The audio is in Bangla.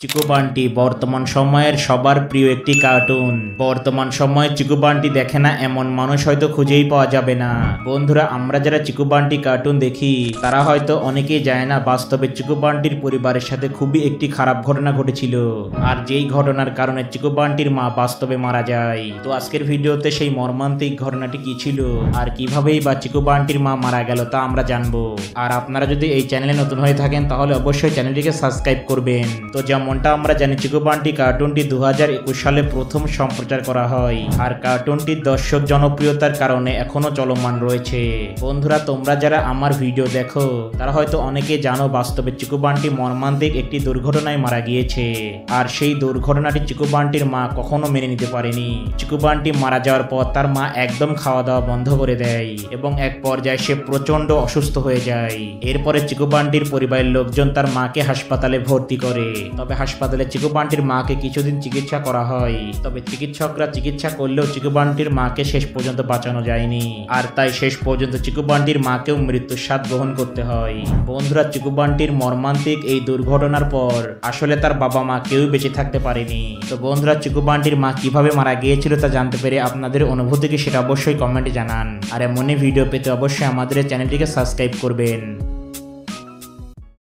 চিকু বান্টি বর্তমান সময়ের সবার প্রিয় একটি কার্টুন। বর্তমান সময়ে চিকু বান্টি দেখে না এমন মানুষ হয়তো খুঁজেই পাওয়া যাবে না। বন্ধুরা, আমরা যারা চিকু বান্টি কার্টুন দেখি তারা হয়তো অনেকেই জানে না বাস্তবে চিকু বান্টির পরিবারের সাথে খুবই একটি খারাপ ঘটনা ঘটেছিল, আর যেই ঘটনার কারণে চিকু বান্টির মা বাস্তবে মারা যায়। তো আজকের ভিডিওতে সেই মর্মান্তিক ঘটনাটি কি ছিল আর কিভাবেই বা চিকু বান্টির মা মারা গেল তা আমরা জানবো। আর আপনারা যদি এই চ্যানেলে নতুন হয়ে থাকেন তাহলে অবশ্যই চ্যানেলটিকে সাবস্ক্রাইব করবেন। তো যেমনটা আমরা জানি চিকু বান্টি কার্টুনটি 2021 সালে প্রথম সম্প্রচার করা হয়, আর কার্টুনটির দর্শক জনপ্রিয়তার কারণে এখনো চলমান রয়েছে। বন্ধুরা, তোমরা যারা আমার ভিডিও দেখো তারা হয়তো অনেকে জানো বাস্তবে চিকু বান্টি মর্মান্তিক একটি দুর্ঘটনায় মারা গিয়েছে, আর সেই দুর্ঘটনাটি চিকু বান্টির মা কখনো মেনে নিতে পারেনি। চিকু বান্টি মারা যাওয়ার পর তার মা একদম খাওয়া দাওয়া বন্ধ করে দেয় এবং এক পর্যায়ে সে প্রচন্ড অসুস্থ হয়ে যায়। এরপরে চিকু বান্টির পরিবারের লোকজন তার মাকে হাসপাতালে ভর্তি করে। তবে হাসপাতালে চিকু বান্টির মাকে কিছুদিন চিকিৎসা করা হয়, তবে চিকিৎসকরা চিকিৎসা করলেও চিকু বান্টির মাকে শেষ পর্যন্ত বাঁচানো যায়নি, আর তাই শেষ পর্যন্ত চিকু বান্টির মাকেও মৃত্যুর স্বাদ গ্রহণ করতে হয়। বন্ধুরা, চিকু বান্টির মর্মান্তিক এই দুর্ঘটনার পর আসলে তার বাবা মা কেউ বেঁচে থাকতে পারেনি। তো বন্ধুরা, চিকু বান্টির মা কিভাবে মারা গিয়েছিল তা জানতে পেরে আপনাদের অনুভূতি কি সেটা অবশ্যই কমেন্টে জানান, আর এমনই ভিডিও পেতে অবশ্যই আমাদের চ্যানেলটিকে সাবস্ক্রাইব করবেন।